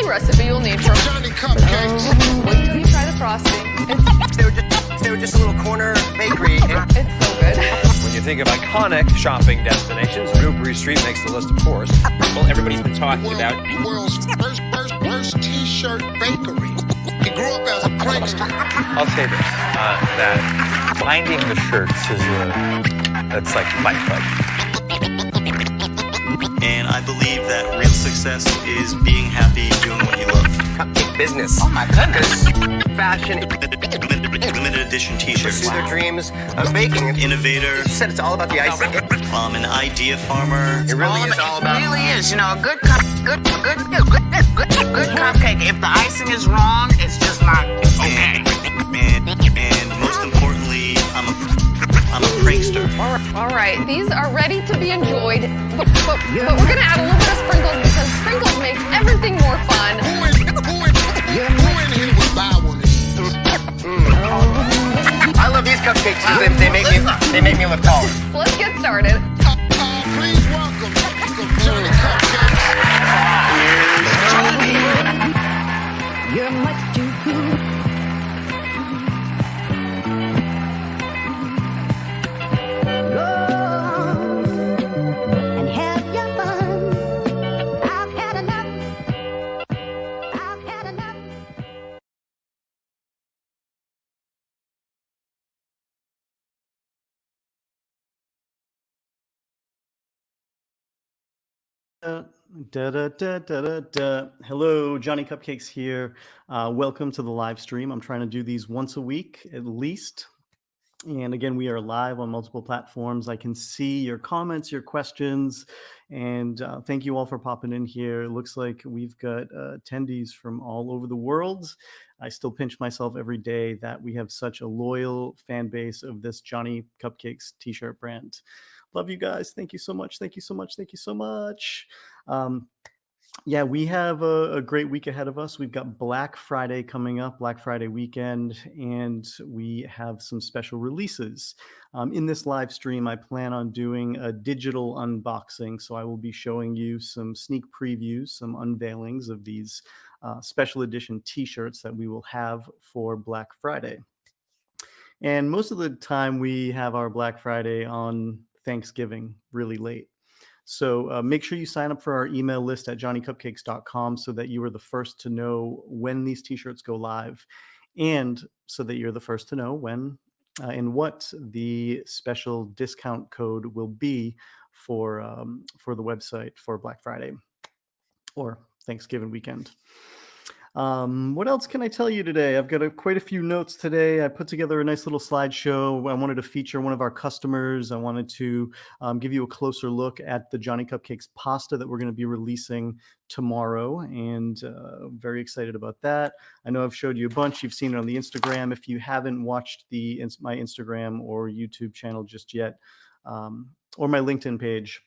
recipe you'll need for Johnny Cupcakes. Wait till you try the frosting. They were just a little corner bakery. It's so good. When you think of iconic shopping destinations, Newbury Street makes the list, of course. Well, everybody's been talking about World's first t-shirt bakery. He grew up as a prankster. I'll say this, that finding the shirts is that's like Fight Club. And I believe that real success is being happy doing what you love. Cupcake business. Oh my goodness. Fashion. Limited edition t-shirts. Pursue their dreams of baking. Innovator. You said it's all about the icing. An idea farmer. It really is all about. It really is. You know, a good cupcake. If the icing is wrong, it's just not okay. And most importantly, I'm a prankster. All right, these are ready to be enjoyed, but we're gonna add a little bit of sprinkles because sprinkles make everything more fun. Who in here would buy one of these? I love these cupcakes because they make me look taller. So let's get started. Please welcome Johnny Cupcakes. You're much too good. Go and have your fun. I've had enough. I've had enough. Hello, Johnny Cupcakes here. Welcome to the live stream. I'm trying to do these once a week at least. And again, we are live on multiple platforms. I can see your comments, your questions, and thank you all for popping in here. It looks like we've got attendees from all over the world. I still pinch myself every day that we have such a loyal fan base of this Johnny Cupcakes t-shirt brand. Love you guys. Thank you so much. Thank you so much. Thank you so much. Yeah, we have a great week ahead of us. We've got Black Friday coming up, Black Friday weekend, and we have some special releases. In this live stream, I plan on doing a digital unboxing. So I will be showing you some sneak previews, some unveilings of these special edition t-shirts that we will have for Black Friday. And most of the time we have our Black Friday on Thanksgiving really late. So make sure you sign up for our email list at johnnycupcakes.com so that you are the first to know when these t-shirts go live, and so that you're the first to know when and what the special discount code will be for the website for Black Friday or Thanksgiving weekend. What else can I tell you today? I've got quite a few notes today. I put together a nice little slideshow. I wanted to feature one of our customers. I wanted to give you a closer look at the Johnny Cupcakes pasta that we're going to be releasing tomorrow, and very excited about that. I know I've showed you a bunch. You've seen it on the Instagram. If you haven't watched my Instagram or YouTube channel just yet, or my LinkedIn page,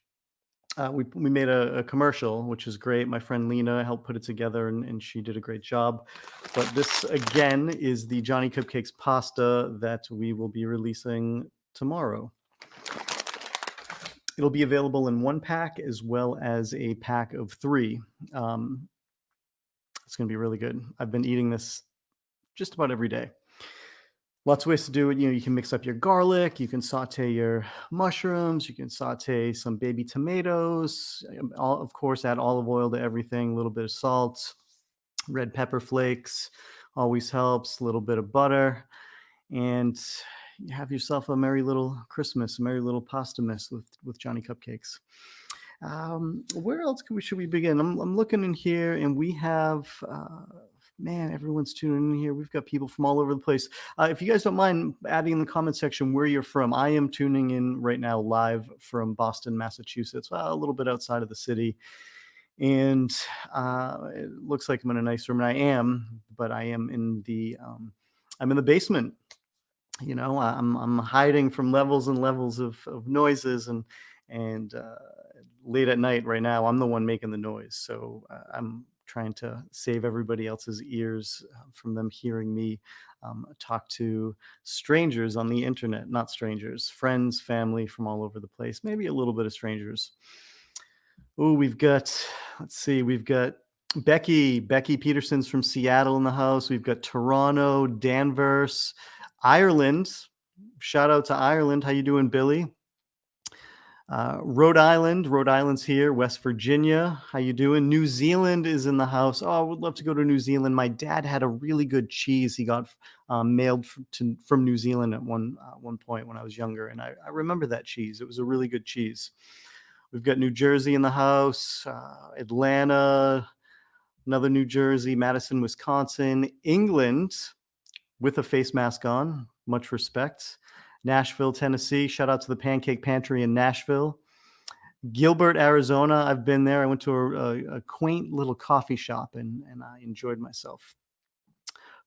we made a commercial, which is great. My friend Lena helped put it together, and she did a great job. But this, again, is the Johnny Cupcakes pasta that we will be releasing tomorrow. It'll be available in one pack as well as a pack of 3. It's going to be really good. I've been eating this just about every day. Lots of ways to do it. You can mix up your garlic, you can saute your mushrooms, you can saute some baby tomatoes, of course, add olive oil to everything, a little bit of salt, red pepper flakes always helps, a little bit of butter, and you have yourself a merry little Christmas, a merry little pasta mess with Johnny Cupcakes. Where else should we begin? I'm looking in here, and we have... man, everyone's tuning in here. We've got people from all over the place. If you guys don't mind adding in the comment section where you're from, I am tuning in right now live from Boston, Massachusetts, a little bit outside of the city. And it looks like I'm in a nice room, and I am, but I am in the basement. You know, I'm hiding from levels and levels of noises, and late at night right now, I'm the one making the noise. So I'm trying to save everybody else's ears from them hearing me talk to strangers on the internet. Not strangers, friends, family from all over the place, maybe a little bit of strangers. Oh, we've got Becky Peterson's from Seattle in the house. We've got Toronto, Danvers, Ireland. Shout out to Ireland. How you doing, Billy? Rhode Island's here. West Virginia, how you doing? New Zealand is in the house. Oh, I would love to go to New Zealand. My dad had a really good cheese he got mailed from New Zealand at one point when I was younger, and I remember that cheese. It was a really good cheese. We've got New Jersey in the house, Atlanta, another New Jersey, Madison, Wisconsin, England with a face mask on. Much respect. Nashville, Tennessee. Shout out to the Pancake Pantry in Nashville. Gilbert, Arizona. I've been there. I went to a quaint little coffee shop and I enjoyed myself.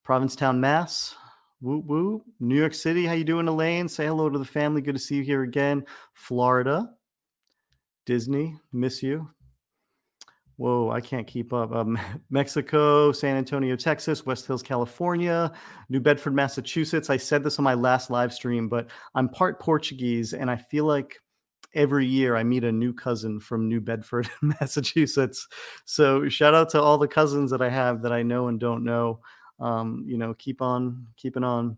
Provincetown, Mass. Woo woo. New York City. How you doing, Elaine? Say hello to the family. Good to see you here again. Florida. Disney. Miss you. Whoa, I can't keep up. Mexico, San Antonio, Texas, West Hills, California, New Bedford, Massachusetts. I said this on my last live stream, but I'm part Portuguese, and I feel like every year I meet a new cousin from New Bedford, Massachusetts. So shout out to all the cousins that I have that I know and don't know. Keep on keeping on.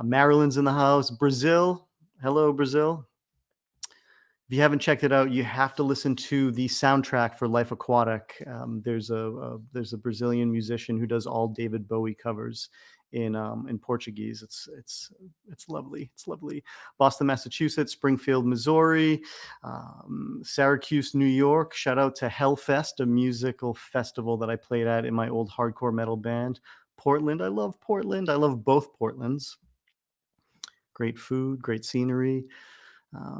Maryland's in the house. Brazil. Hello, Brazil. If you haven't checked it out, you have to listen to the soundtrack for Life Aquatic. There's a Brazilian musician who does all David Bowie covers in Portuguese. It's lovely. It's lovely. Boston, Massachusetts, Springfield, Missouri, Syracuse, New York. Shout out to Hellfest, a musical festival that I played at in my old hardcore metal band. Portland. I love Portland. I love both Portlands. Great food, great scenery.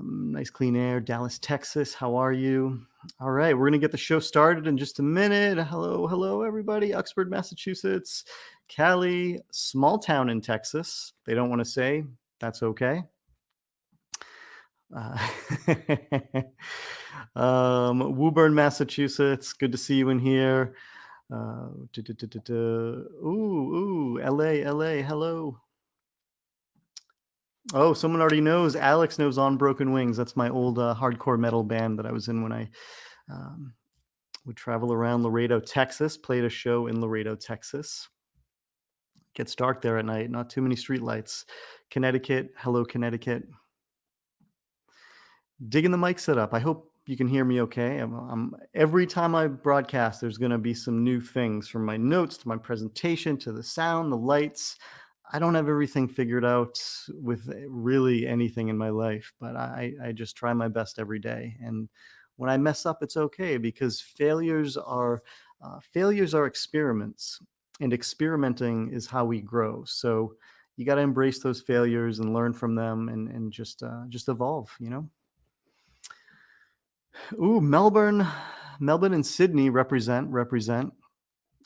Nice clean air. Dallas, Texas. How are you? All right, we're going to get the show started in just a minute. Hello, everybody. Uxbridge, Massachusetts. Cali, small town in Texas. They don't want to say. That's okay. Woburn, Massachusetts. Good to see you in here. LA. Hello. Oh, someone already knows. Alex knows On Broken Wings. That's my old hardcore metal band that I was in when I would travel around Laredo, Texas. Played a show in Laredo, Texas. Gets dark there at night. Not too many streetlights. Connecticut. Hello, Connecticut. Digging the mic setup. I hope you can hear me okay. Every time I broadcast, there's going to be some new things, from my notes to my presentation to the sound, the lights. I don't have everything figured out with really anything in my life, but I just try my best every day. And when I mess up, it's okay, because failures are experiments, and experimenting is how we grow. So you got to embrace those failures and learn from them, and just evolve, Ooh, Melbourne and Sydney represent.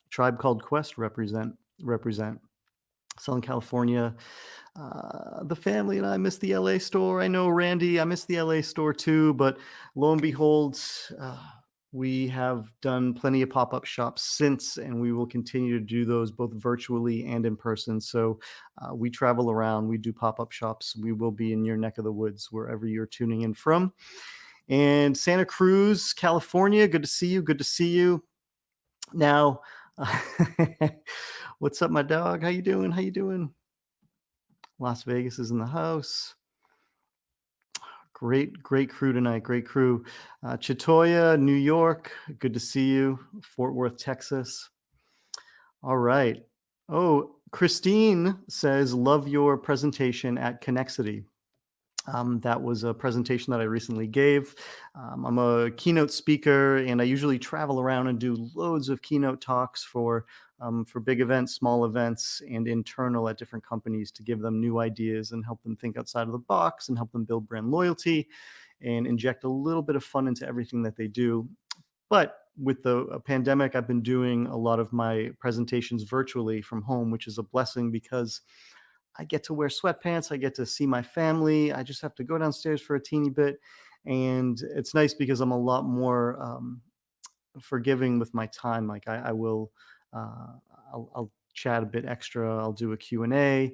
Tribe Called Quest represent. Southern California. The family and I miss the LA store. I know, Randy, I miss the LA store too, but lo and behold, we have done plenty of pop-up shops since, and we will continue to do those both virtually and in person. So we travel around, we do pop-up shops. We will be in your neck of the woods, wherever you're tuning in from. And Santa Cruz, California, good to see you. Now, what's up, my dog? How you doing? Las Vegas is in the house. Great crew tonight. Great crew. Chitoya, New York. Good to see you. Fort Worth, Texas. All right. Oh, Christine says, love your presentation at Connexity. That was a presentation that I recently gave. I'm a keynote speaker, and I usually travel around and do loads of keynote talks for big events, small events, and internal at different companies, to give them new ideas and help them think outside of the box and help them build brand loyalty and inject a little bit of fun into everything that they do. But with the pandemic, I've been doing a lot of my presentations virtually from home, which is a blessing, because I get to wear sweatpants. I get to see my family. I just have to go downstairs for a teeny bit. And it's nice because I'm a lot more forgiving with my time. Like I'll chat a bit extra. I'll do a Q&A.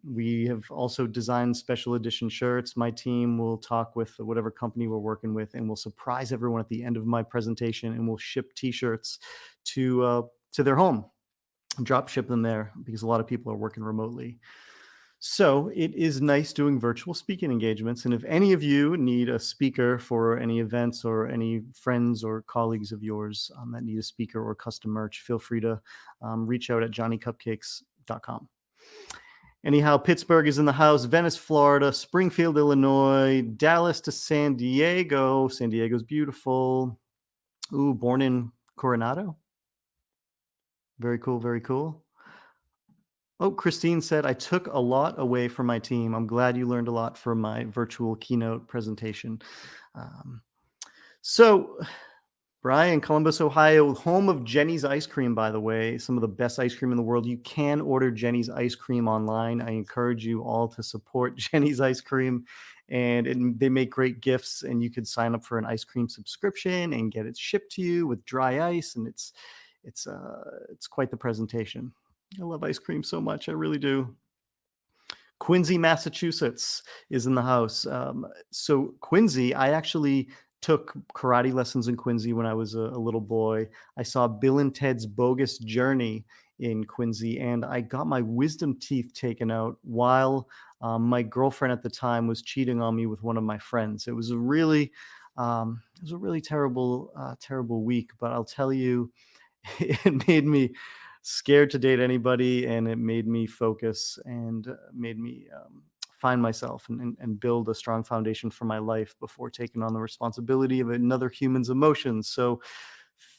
We have also designed special edition shirts. My team will talk with whatever company we're working with, and we'll surprise everyone at the end of my presentation, and we'll ship t-shirts to their home, drop ship them there, because a lot of people are working remotely. So it is nice doing virtual speaking engagements. And if any of you need a speaker for any events, or any friends or colleagues of yours that need a speaker or custom merch, feel free to reach out at johnnycupcakes.com. Anyhow, Pittsburgh is in the house, Venice, Florida, Springfield, Illinois, Dallas to San Diego. San Diego's beautiful. Ooh, born in Coronado. Very cool, very cool. Oh, Christine said, I took a lot away from my team. I'm glad you learned a lot from my virtual keynote presentation. So, Brian, Columbus, Ohio, home of Jenny's Ice Cream, by the way, some of the best ice cream in the world. You can order Jenny's Ice Cream online. I encourage you all to support Jenny's Ice Cream, and they make great gifts, and you could sign up for an ice cream subscription and get it shipped to you with dry ice, and it's quite the presentation. I love ice cream so much. I really do. Quincy, Massachusetts is in the house. So Quincy, I actually took karate lessons in Quincy when I was a little boy. I saw Bill and Ted's Bogus Journey in Quincy, and I got my wisdom teeth taken out while my girlfriend at the time was cheating on me with one of my friends. It was a really terrible week, but I'll tell you, it made me scared to date anybody, and it made me focus, and made me find myself and build a strong foundation for my life before taking on the responsibility of another human's emotions. So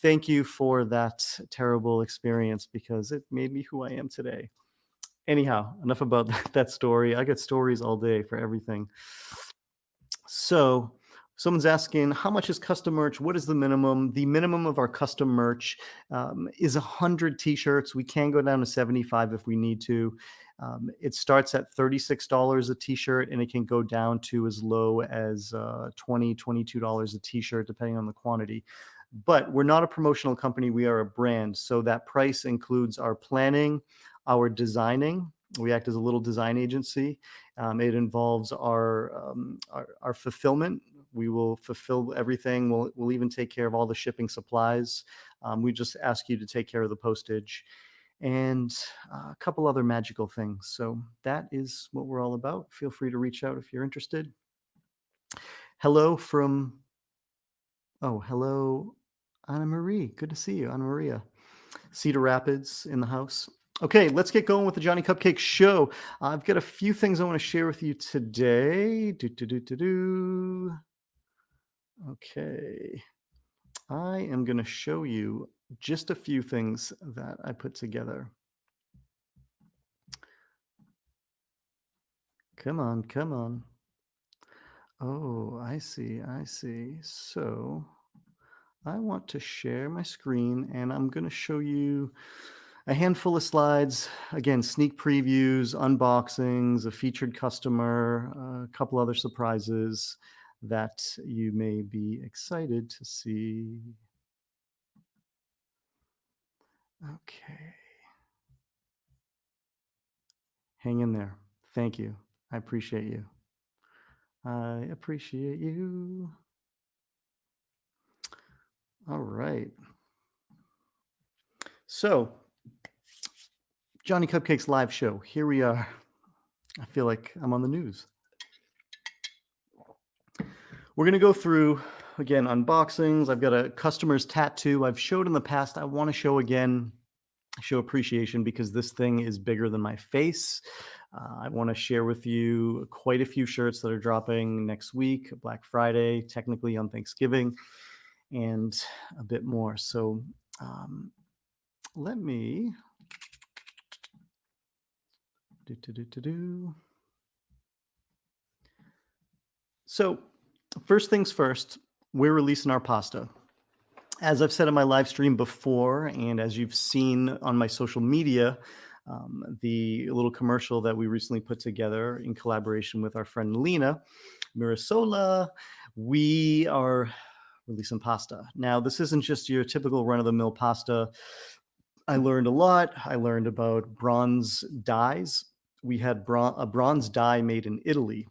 thank you for that terrible experience, because it made me who I am today. Anyhow, enough about that story. I get stories all day for everything. So someone's asking, how much is custom merch? What is the minimum? The minimum of our custom merch is 100 t-shirts. We can go down to 75 if we need to. It starts at $36 a t-shirt, and it can go down to as low as $20, $22 a t-shirt, depending on the quantity. But we're not a promotional company. We are a brand. So that price includes our planning, our designing. We act as a little design agency. It involves our fulfillment. We will fulfill everything. We'll even take care of all the shipping supplies. We just ask you to take care of the postage and a couple other magical things. So that is what we're all about. Feel free to reach out if you're interested. Hello, Anna Marie. Good to see you, Anna Maria. Cedar Rapids in the house. Okay, let's get going with the Johnny Cupcake show. I've got a few things I want to share with you today. Okay, I am going to show you just a few things that I put together. Come on. Oh, I see. So I want to share my screen, and I'm going to show you a handful of slides. Again, sneak previews, unboxings, a featured customer, a couple other surprises that you may be excited to see. Okay. Hang in there. Thank you. I appreciate you. All right. So, Johnny Cupcakes live show. Here we are. I feel like I'm on the news. We're going to go through, again, unboxings. I've got a customer's tattoo I've showed in the past. I want to show again, show appreciation, because this thing is bigger than my face. I want to share with you quite a few shirts that are dropping next week, Black Friday, technically on Thanksgiving, and a bit more. So let me So first things first, we're releasing our pasta. As I've said in my live stream before, and as you've seen on my social media, the little commercial that we recently put together in collaboration with our friend Lena Mirasola, we are releasing pasta. Now, this isn't just your typical run-of-the-mill pasta. I learned a lot. I learned about bronze dyes. We had a bronze dye made in Italy.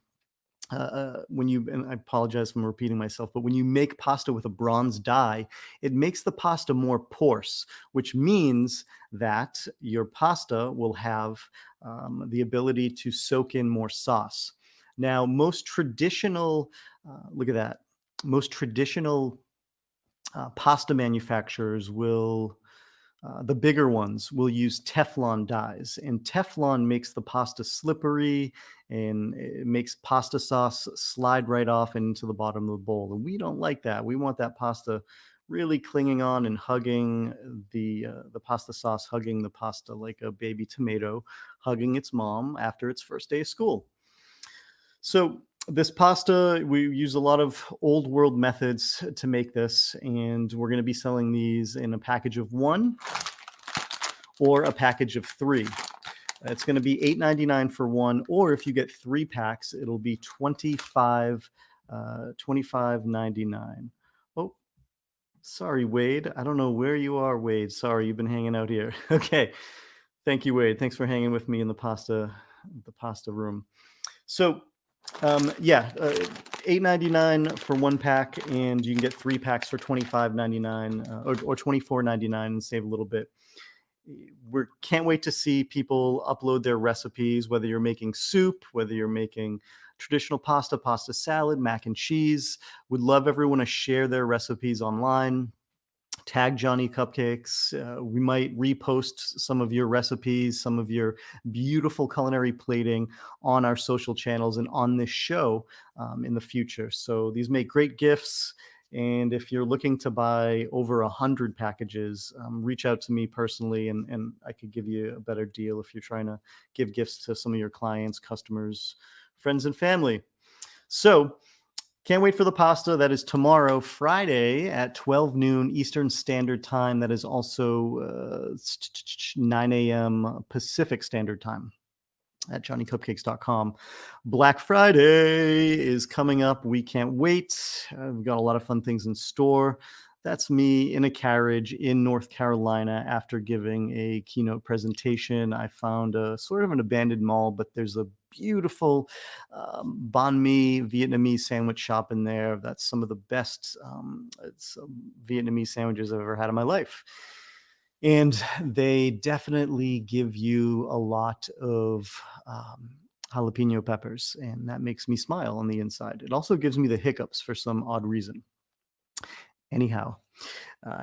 And I apologize if I'm repeating myself, but when you make pasta with a bronze dye, it makes the pasta more porous, which means that your pasta will have the ability to soak in more sauce. Now, most traditional, look at that, most traditional pasta manufacturers will the bigger ones will use Teflon dyes, and Teflon makes the pasta slippery and it makes pasta sauce slide right off into the bottom of the bowl. And we don't like that. We want that pasta really clinging on and hugging the pasta sauce, hugging the pasta like a baby tomato, hugging its mom after its first day of school. So this pasta, we use a lot of old world methods to make this, and we're going to be selling these in a package of 1 or a package of 3. It's going to be $8.99 for 1, or if you get 3 packs, it'll be $25.99. Oh, sorry, Wade. I don't know where you are, Wade. Sorry, you've been hanging out here. Okay, thank you, Wade. Thanks for hanging with me in the pasta room. So. $8.99 for 1 pack, and you can get 3 packs for $25.99 or $24.99 and save a little bit. We can't wait to see people upload their recipes, whether you're making soup, whether you're making traditional pasta salad, mac and cheese. Would love everyone to share their recipes online. Tag Johnny Cupcakes. We might repost some of your recipes, some of your beautiful culinary plating on our social channels and on this show in the future. So these make great gifts. And if you're looking to buy over 100 packages, reach out to me personally, and I could give you a better deal if you're trying to give gifts to some of your clients, customers, friends, and family. So can't wait for the pasta. That is tomorrow, Friday at 12 noon Eastern Standard Time. That is also 9 a.m. Pacific Standard Time at johnnycupcakes.com. Black Friday is coming up. We can't wait. We've got a lot of fun things in store. That's me in a carriage in North Carolina after giving a keynote presentation. I found a sort of an abandoned mall, but there's a beautiful banh mi Vietnamese sandwich shop in there. That's some of the best Vietnamese sandwiches I've ever had in my life. And they definitely give you a lot of jalapeno peppers, and that makes me smile on the inside. It also gives me the hiccups for some odd reason. Anyhow,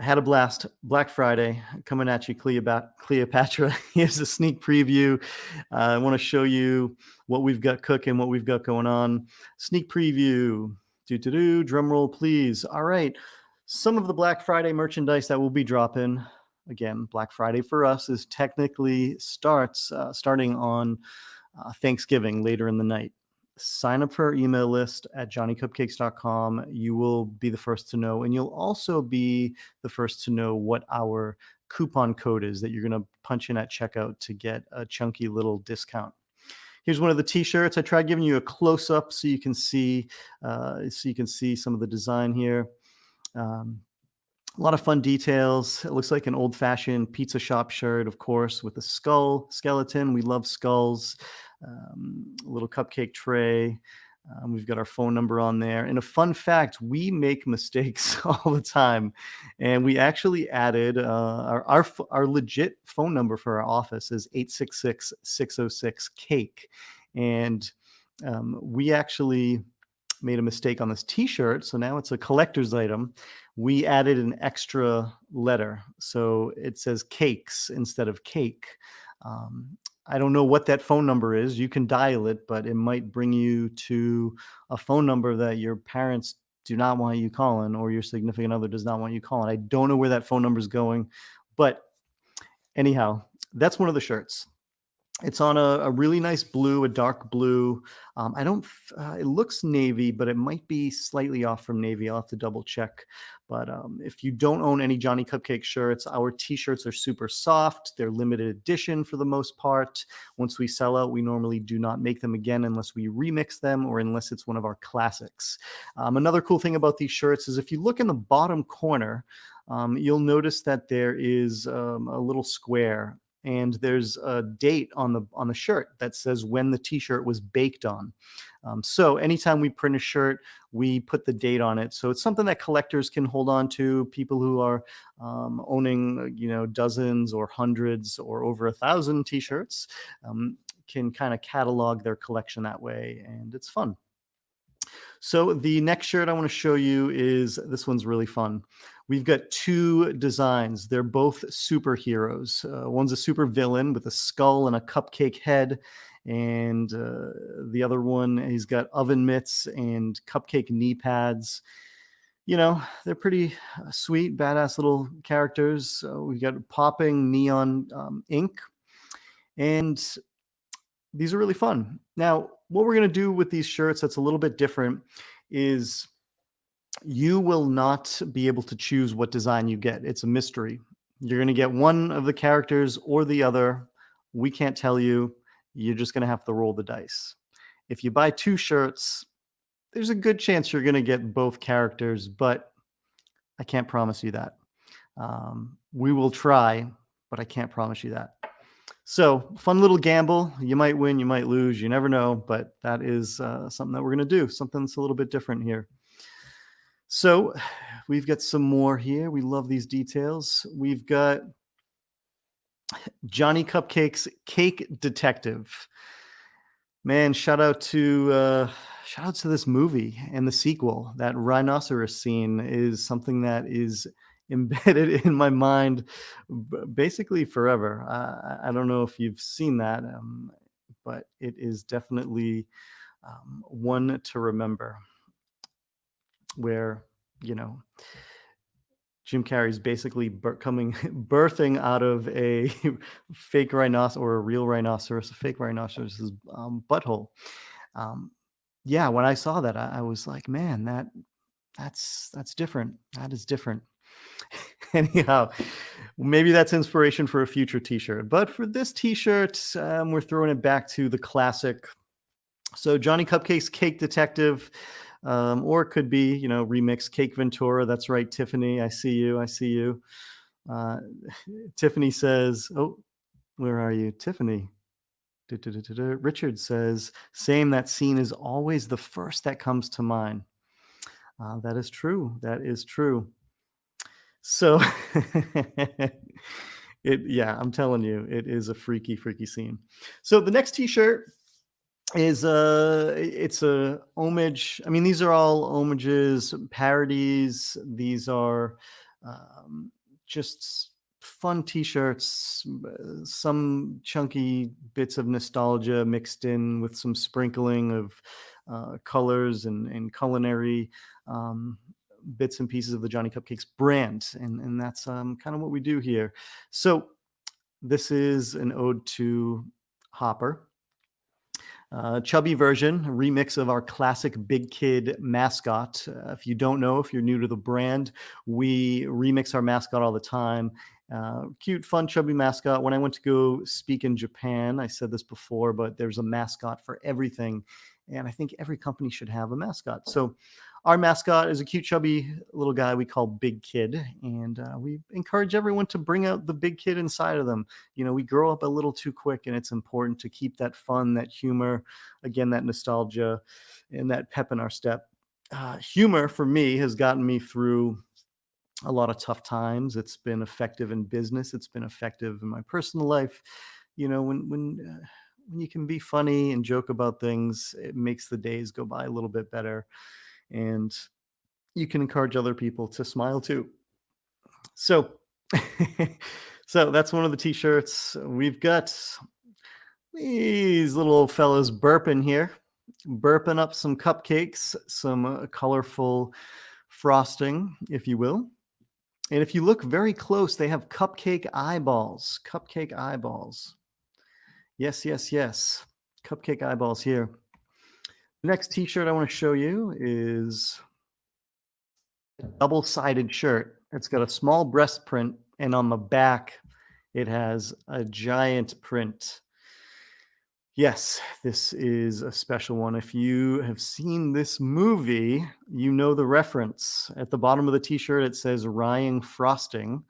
had a blast. Black Friday coming at you, Cleopatra. Here's a sneak preview. I want to show you what we've got cooking, what we've got going on. Sneak preview. Drum roll, please. All right. Some of the Black Friday merchandise that will be dropping. Again, Black Friday for us is technically starting on Thanksgiving later in the night. Sign up for our email list at johnnycupcakes.com. You will be the first to know, and you'll also be the first to know what our coupon code is that you're going to punch in at checkout to get a chunky little discount. Here's one of the t-shirts. I tried giving you a close-up so you can see some of the design here. A lot of fun details. It looks like an old-fashioned pizza shop shirt, of course, with a skeleton. We love skulls. A little cupcake tray. We've got our phone number on there. And a fun fact, we make mistakes all the time. And we actually added our legit phone number for our office is 866-606-CAKE. And we actually made a mistake on this t-shirt. So now it's a collector's item. We added an extra letter. So it says cakes instead of cake. I don't know what that phone number is. You can dial it, but it might bring you to a phone number that your parents do not want you calling, or your significant other does not want you calling. I don't know where that phone number is going, but anyhow, that's one of the shirts. It's on a really nice blue, a dark blue. I don't, it looks navy, but it might be slightly off from navy. I'll have to double check. But if you don't own any Johnny Cupcake shirts, our t-shirts are super soft. They're limited edition for the most part. Once we sell out, we normally do not make them again unless we remix them or unless it's one of our classics. Another cool thing about these shirts is if you look in the bottom corner, you'll notice that there is a little square, and there's a date on the shirt that says when the t-shirt was baked on. So anytime we print a shirt, we put the date on it. So it's something that collectors can hold on to. People who are owning, dozens or hundreds or over 1,000 t-shirts can kind of catalog their collection that way, and it's fun. So the next shirt I want to show you is, this one's really fun. We've got two designs. They're both superheroes. One's a super villain with a skull and a cupcake head. And the other one, he's got oven mitts and cupcake knee pads. They're pretty sweet, badass little characters. We've got popping neon ink. And these are really fun. Now, what we're going to do with these shirts that's a little bit different is you will not be able to choose what design you get. It's a mystery. You're going to get one of the characters or the other. We can't tell you. You're just going to have to roll the dice. If you buy two shirts, there's a good chance you're going to get both characters, but I can't promise you that. We will try, but I can't promise you that. So fun little gamble. You might win, you might lose, you never know, but that is something that we're going to do, something that's a little bit different here. So we've got some more here. We love these details. We've got Johnny Cupcakes Cake Detective. Man, shout out to this movie and the sequel. That rhinoceros scene is something that is embedded in my mind basically forever. I don't know if you've seen that, but it is definitely one to remember, where Jim Carrey's basically birthing out of a fake rhinoceros or a real rhinoceros, a fake rhinoceros's butthole. Yeah, when I saw that, I was like, man, that's different. That is different. Anyhow, maybe that's inspiration for a future t-shirt. But for this t-shirt, we're throwing it back to the classic. So Johnny Cupcakes Cake Detective, or it could be, remix Cake Ventura. That's right, Tiffany. I see you. Tiffany says, oh, where are you, Tiffany? Richard says, same, that scene is always the first that comes to mind. That is true. That is true. So I'm telling you, it is a freaky scene. So the next t-shirt is it's a homage. I mean, these are all homages, parodies. These are just fun t-shirts, some chunky bits of nostalgia mixed in with some sprinkling of colors and culinary bits and pieces of the Johnny Cupcakes brand. And that's kind of what we do here. So this is an ode to Hopper. Chubby version, a remix of our classic Big Kid mascot. If you don't know, if you're new to the brand, we remix our mascot all the time. Cute, fun, chubby mascot. When I went to go speak in Japan, I said this before, but there's a mascot for everything. And I think every company should have a mascot. So our mascot is a cute, chubby little guy we call Big Kid. And we encourage everyone to bring out the big kid inside of them. We grow up a little too quick, and it's important to keep that fun, that humor, again, that nostalgia, and that pep in our step. Humor, for me, has gotten me through a lot of tough times. It's been effective in business. It's been effective in my personal life. When you can be funny and joke about things, it makes the days go by a little bit better. And you can encourage other people to smile too. So, so that's one of the t-shirts. We've got these little old fellas burping here, burping up some cupcakes, some colorful frosting, if you will. And if you look very close, they have cupcake eyeballs. Yes, yes, yes. Cupcake eyeballs here. The next t-shirt I want to show you is a double-sided shirt. It's got a small breast print, and on the back, it has a giant print. Yes, this is a special one. If you have seen this movie, you know the reference. At the bottom of the t-shirt, it says Ryan Frosting.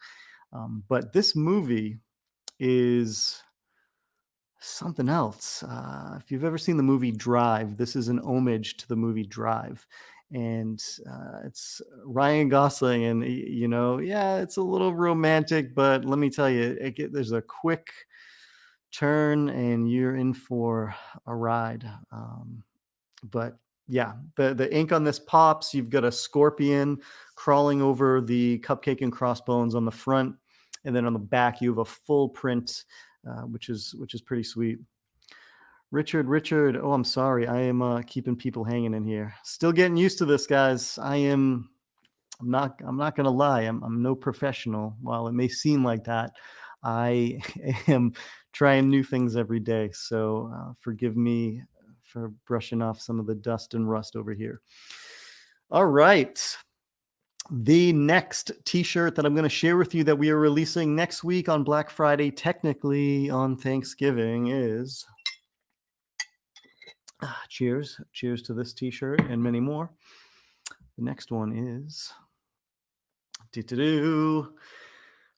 But this movie is something else. If you've ever seen the movie Drive, this is an homage to the movie Drive. And it's Ryan Gosling, and yeah, it's a little romantic, but let me tell you, there's a quick turn, and you're in for a ride. But yeah, the ink on this pops. You've got a scorpion crawling over the cupcake and crossbones on the front, and then on the back you have a full print, which is pretty sweet. Richard, oh, I'm sorry, I am keeping people hanging in here. Still getting used to this, guys. I'm not gonna lie, I'm no professional. While it may seem like that, I am trying new things every day. So forgive me for brushing off some of the dust and rust over here. All right. The next t-shirt that I'm going to share with you that we are releasing next week on Black Friday, technically on Thanksgiving, is cheers to this t-shirt and many more. The next one is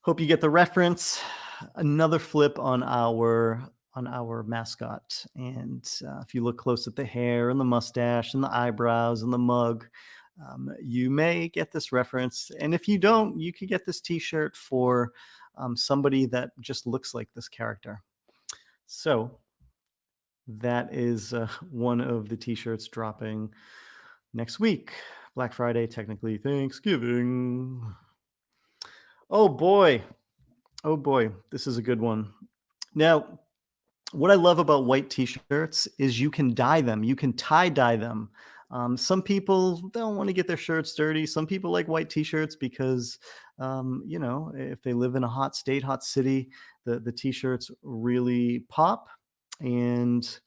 hope you get the reference. Another flip on our mascot. And if you look close at the hair and the mustache and the eyebrows and the mug, you may get this reference. And if you don't, you could get this t-shirt for somebody that just looks like this character. So that is one of the t-shirts dropping next week. Black Friday, technically Thanksgiving. Oh boy, this is a good one. Now, what I love about white t-shirts is you can dye them. You can tie-dye them. Some people don't want to get their shirts dirty. Some people like white t-shirts because, if they live in a hot state, hot city, the t-shirts really pop. And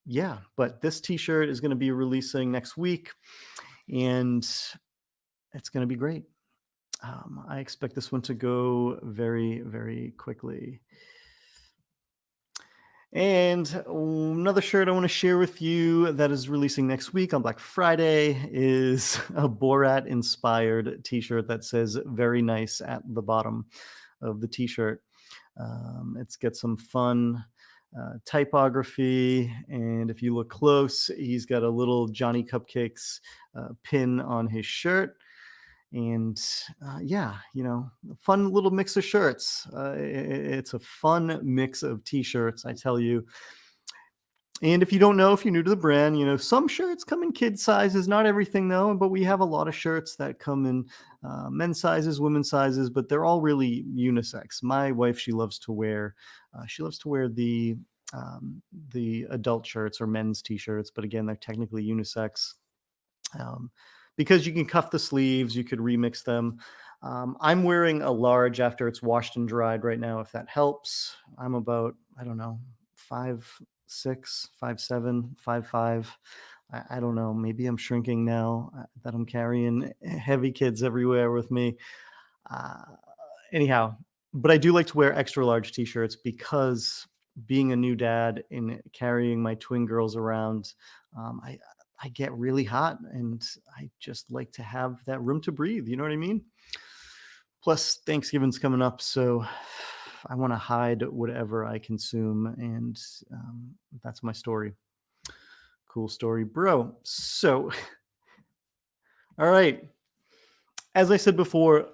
yeah, but this t-shirt is going to be releasing next week, and it's going to be great. I expect this one to go very, very quickly. And another shirt I want to share with you that is releasing next week on Black Friday is a Borat-inspired t-shirt that says "very nice" at the bottom of the t-shirt. It's got some fun typography, and if you look close, he's got a little Johnny Cupcakes pin on his shirt. And yeah, a fun little mix of shirts. It's a fun mix of t-shirts, I tell you. And if you don't know, if you're new to the brand, some shirts come in kid sizes, not everything though, but we have a lot of shirts that come in men's sizes, women's sizes, but they're all really unisex. My wife, she loves to wear the adult shirts or men's t-shirts, but again, they're technically unisex. Because you can cuff the sleeves, you could remix them. I'm wearing a large after it's washed and dried right now, if that helps. I'm about, I don't know, 5'6", 5'7", 5'5". I don't know. Maybe I'm shrinking now that I'm carrying heavy kids everywhere with me. Anyhow, but I do like to wear extra large t-shirts because being a new dad and carrying my twin girls around, I get really hot, and I just like to have that room to breathe. You know what I mean? Plus, Thanksgiving's coming up, so I want to hide whatever I consume, and that's my story. Cool story, bro. So, all right. As I said before,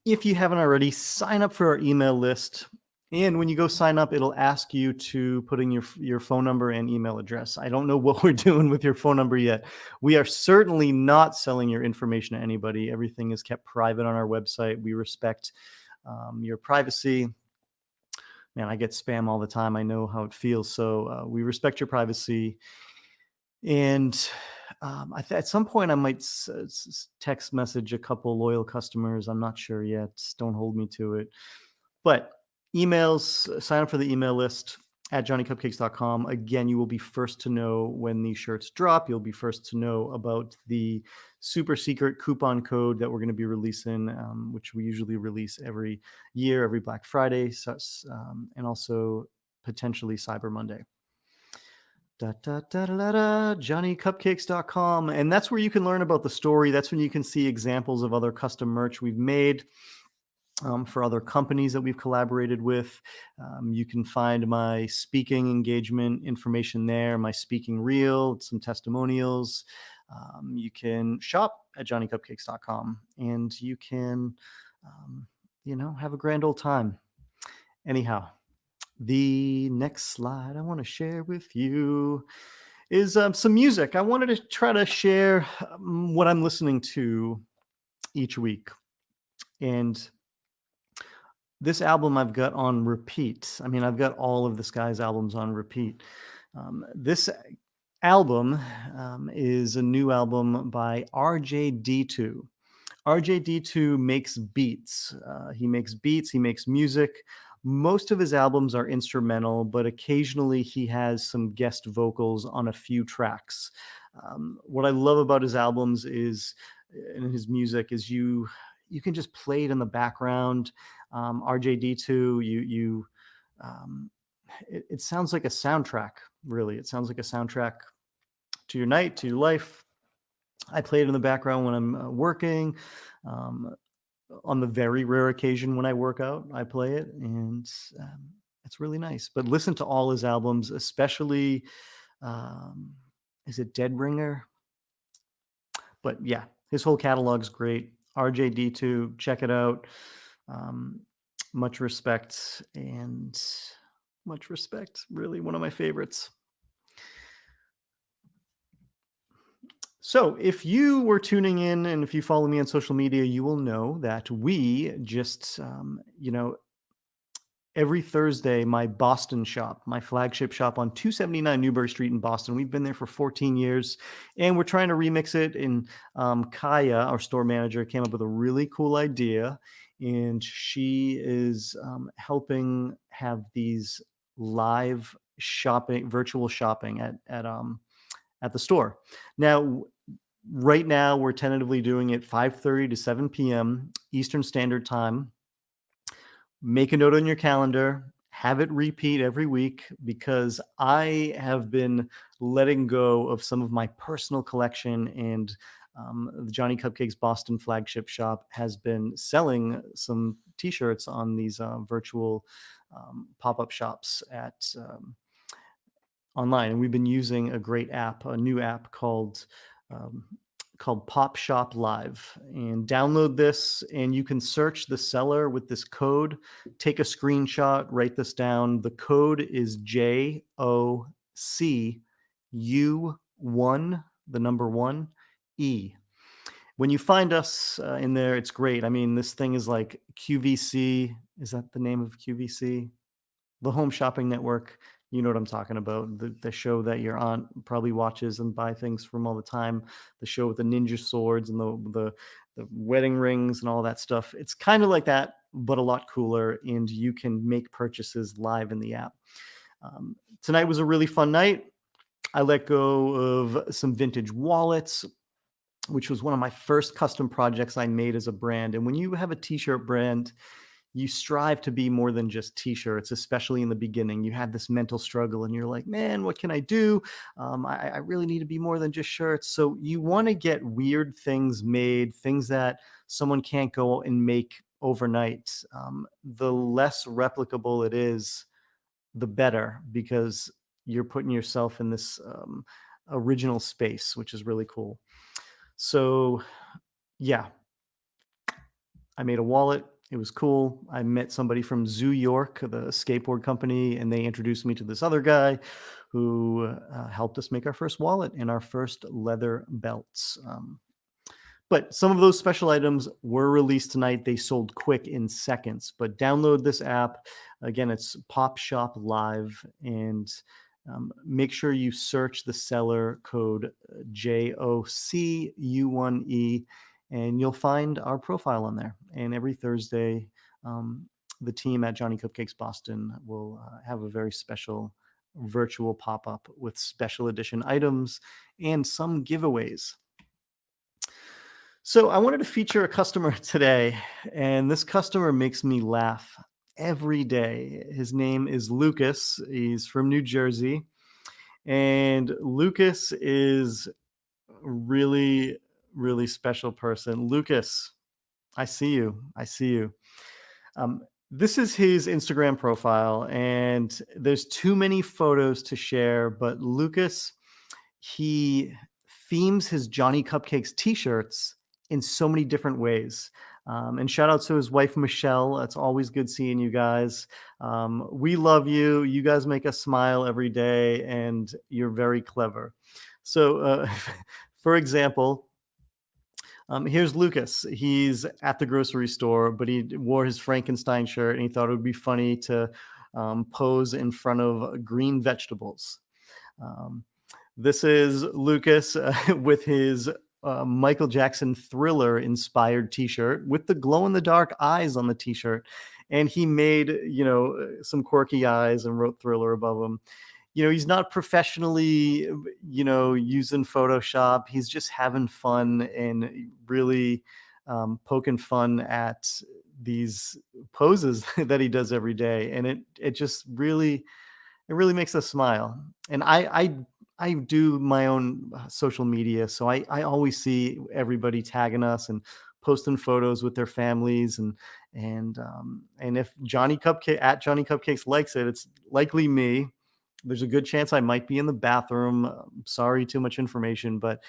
if you haven't already, sign up for our email list. And when you go sign up, it'll ask you to put in your phone number and email address. I don't know what we're doing with your phone number yet. We are certainly not selling your information to anybody. Everything is kept private on our website. We respect your privacy. Man, I get spam all the time. I know how it feels. So we respect your privacy. And at some point, I might text message a couple loyal customers. I'm not sure yet. Don't hold me to it. But emails, sign up for the email list. at johnnycupcakes.com. Again, you will be first to know when these shirts drop. You'll be first to know about the super secret coupon code that we're going to be releasing, which we usually release every year, every Black Friday, and also potentially Cyber Monday. JohnnyCupcakes.com. And that's where you can learn about the story. That's when you can see examples of other custom merch we've made. For other companies that we've collaborated with. You can find my speaking engagement information there, my speaking reel, some testimonials. You can shop at johnnycupcakes.com, and you can, have a grand old time. Anyhow, the next slide I want to share with you is some music. I wanted to try to share what I'm listening to each week. And this album I've got on repeat. I mean, I've got all of this guy's albums on repeat. This album is a new album by RJD2. RJD2 makes beats. He makes beats, he makes music. Most of his albums are instrumental, but occasionally he has some guest vocals on a few tracks. What I love about his albums is, and his music, is you can just play it in the background. RJD2, it sounds like a soundtrack, really. It sounds like a soundtrack to your night, to your life. I play it in the background when I'm working. On the very rare occasion when I work out, I play it, and it's really nice. But listen to all his albums, especially, is it Deadbringer? But yeah, his whole catalog's great. RJD2, check it out. Much respect, really one of my favorites. So if you were tuning in, and if you follow me on social media, you will know that we just, every Thursday, my Boston shop, my flagship shop on 279 Newbury Street in Boston. We've been there for 14 years, and we're trying to remix it. And Kaya, our store manager, came up with a really cool idea, and she is helping have these live shopping, virtual shopping at the store. Now, right now, we're tentatively doing it 5:30 to 7 p.m. Eastern Standard Time. Make a note on your calendar, have it repeat every week, because I have been letting go of some of my personal collection, and the Johnny Cupcakes Boston flagship shop has been selling some t-shirts on these virtual pop-up shops at online. And we've been using a great app, a new app called Pop Shop Live. And download this, and you can search the seller with this code. Take a screenshot, write this down. The code is JOCU1, the number 1, E. When you find us in there, it's great. I mean, this thing is like QVC. Is that the name of QVC? The Home Shopping Network. You know what I'm talking about. The show that your aunt probably watches and buy things from all the time. The show with the ninja swords and the wedding rings and all that stuff. It's kind of like that, but a lot cooler. And you can make purchases live in the app. Tonight was a really fun night. I let go of some vintage wallets, which was one of my first custom projects I made as a brand. And when you have a t-shirt brand, you strive to be more than just t-shirts, especially in the beginning. You have this mental struggle and you're like, man, what can I do? I really need to be more than just shirts. So you want to get weird things made, things that someone can't go and make overnight. The less replicable it is, the better, because you're putting yourself in this original space, which is really cool. So yeah, I made a wallet. It was cool. I met somebody from Zoo York, the skateboard company, and they introduced me to this other guy who helped us make our first wallet and our first leather belts. But some of those special items were released tonight. They sold quick in seconds. But download this app. Again, it's Pop Shop Live, and make sure you search the seller code JOCU1E. And you'll find our profile on there. And every Thursday, the team at Johnny Cupcakes Boston will have a very special virtual pop-up with special edition items and some giveaways. So I wanted to feature a customer today, and this customer makes me laugh every day. His name is Lucas. He's from New Jersey, and Lucas is really, really special person. Lucas, I see you. I see you. This is his Instagram profile, and there's too many photos to share, but Lucas, he themes his Johnny Cupcakes t-shirts in so many different ways. And shout out to his wife, Michelle. It's always good seeing you guys. We love you. You guys make us smile every day, and you're very clever. So, for example, here's Lucas. He's at the grocery store, but he wore his Frankenstein shirt, and he thought it would be funny to pose in front of green vegetables. This is Lucas with his Michael Jackson Thriller inspired t-shirt with the glow-in-the-dark eyes on the t-shirt. And he made, some quirky eyes and wrote Thriller above them. He's not professionally, using Photoshop. He's just having fun and really poking fun at these poses that he does every day. And it just really makes us smile. And I do my own social media, so I always see everybody tagging us and posting photos with their families, and if Johnny Cupcakes likes it, it's likely me. There's a good chance I might be in the bathroom. Sorry, too much information, but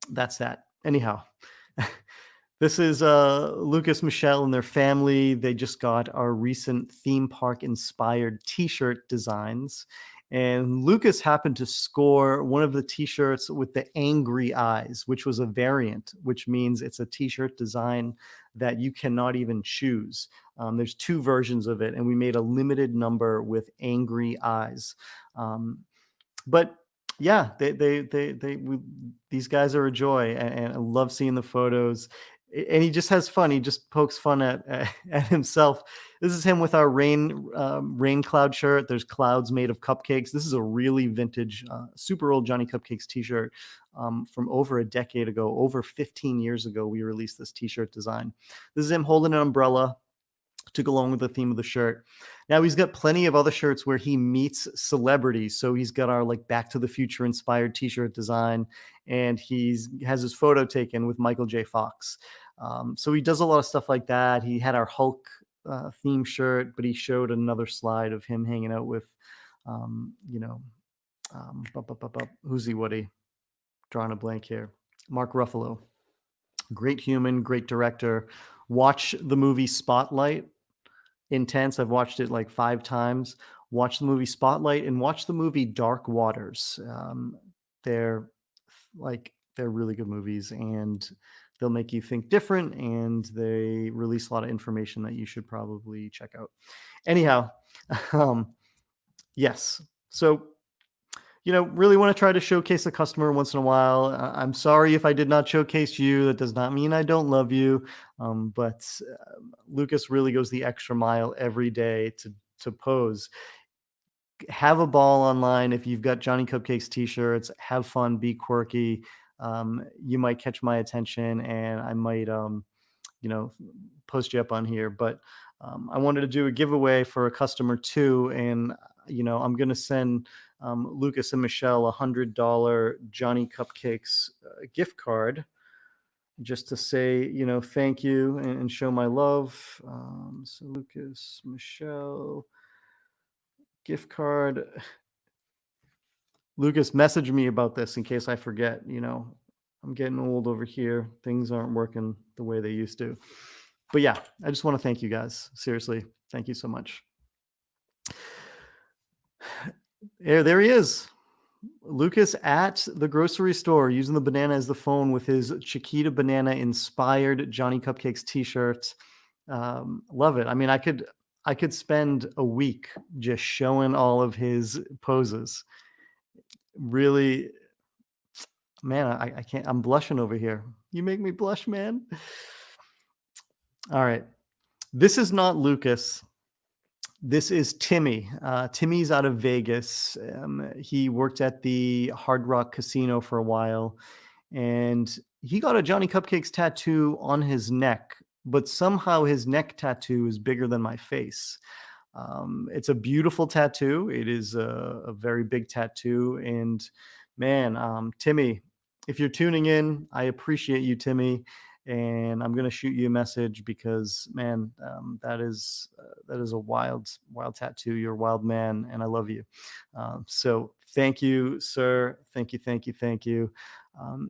that's that. Anyhow, this is Lucas, Michelle, and their family. They just got our recent theme park inspired t-shirt designs. And Lucas happened to score one of the t-shirts with the angry eyes, which was a variant, which means it's a t-shirt design that you cannot even choose. There's two versions of it, and we made a limited number with angry eyes. But yeah, these guys are a joy, and I love seeing the photos. And he just has fun. He just pokes fun at himself. This is him with our rain cloud shirt. There's clouds made of cupcakes. This is a really vintage, super old Johnny Cupcakes t-shirt from over a decade ago. Over 15 years ago, we released this t-shirt design. This is him holding an umbrella to go along with the theme of the shirt. Now he's got plenty of other shirts where he meets celebrities. So he's got our Back to the Future inspired t-shirt design, and has his photo taken with Michael J. Fox. So he does a lot of stuff like that. He had our Hulk theme shirt, but he showed another slide of him hanging out with, who's he, Woody? Drawing a blank here. Mark Ruffalo. Great human, great director. Watch the movie Spotlight. Intense. I've watched it 5 times. Watch the movie Spotlight and watch the movie Dark Waters. They're really good movies, and they'll make you think different, and they release a lot of information that you should probably check out. Anyhow, yes. So, really want to try to showcase a customer once in a while. I'm sorry if I did not showcase you. That does not mean I don't love you. But Lucas really goes the extra mile every day to pose. Have a ball online. If you've got Johnny Cupcakes t-shirts, have fun, be quirky. You might catch my attention, and I might, post you up on here. But I wanted to do a giveaway for a customer too. And, I'm going to send Lucas and Michelle $100 Johnny Cupcakes gift card, just to say, thank you and show my love. So Lucas, Michelle, gift card. Lucas, message me about this in case I forget. I'm getting old over here. Things aren't working the way they used to. But yeah, I just want to thank you guys. Seriously, thank you so much. There he is. Lucas at the grocery store using the banana as the phone with his Chiquita banana inspired Johnny Cupcakes t-shirt. Love it. I mean, I could spend a week just showing all of his poses. Really, man, I can't. I'm blushing over here. You make me blush, man. All right. This is not Lucas. This is Timmy. Timmy's out of Vegas. He worked at the Hard Rock Casino for a while, and he got a Johnny Cupcakes tattoo on his neck, but somehow his neck tattoo is bigger than my face. It's a beautiful tattoo. It is a very big tattoo. And man, Timmy, if you're tuning in, I appreciate you, Timmy. And I'm gonna shoot you a message because, man, that is a wild, wild tattoo. You're a wild man, and I love you. So thank you, sir. Thank you, thank you, thank you.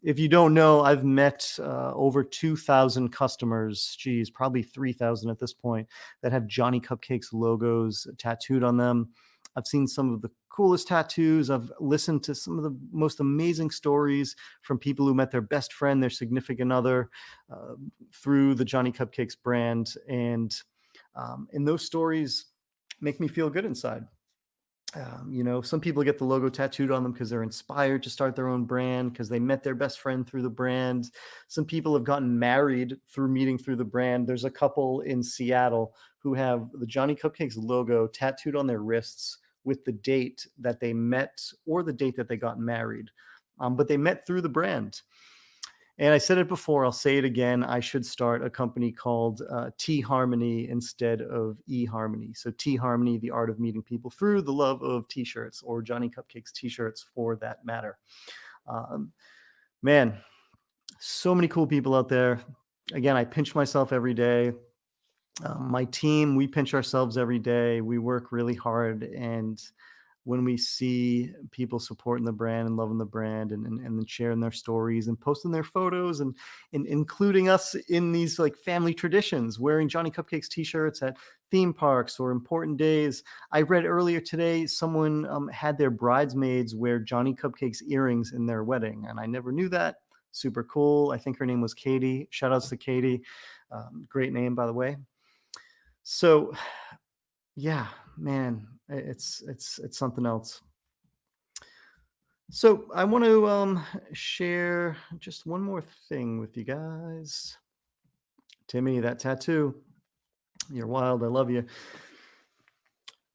If you don't know, I've met over 2,000 customers, geez, probably 3,000 at this point, that have Johnny Cupcakes logos tattooed on them. I've seen some of the coolest tattoos. I've listened to some of the most amazing stories from people who met their best friend, their significant other, through the Johnny Cupcakes brand. And those stories make me feel good inside. Some people get the logo tattooed on them because they're inspired to start their own brand, because they met their best friend through the brand. Some people have gotten married through meeting through the brand. There's a couple in Seattle who have the Johnny Cupcakes logo tattooed on their wrists with the date that they met or the date that they got married. But they met through the brand. And I said it before, I'll say it again. I should start a company called T Harmony instead of E Harmony. So T Harmony, the art of meeting people through the love of t-shirts, or Johnny Cupcakes t-shirts for that matter. Man, so many cool people out there. Again, I pinch myself every day. My team, we pinch ourselves every day. We work really hard. And when we see people supporting the brand and loving the brand and then sharing their stories and posting their photos and including us in these like family traditions, wearing Johnny Cupcakes t-shirts at theme parks or important days. I read earlier today, someone had their bridesmaids wear Johnny Cupcakes earrings in their wedding. And I never knew that. Super cool. I think her name was Katie. Shout outs to Katie. Great name, by the way. So yeah, man, it's something else. So I want to share just one more thing with you guys. Timmy, that tattoo, you're wild. I love you.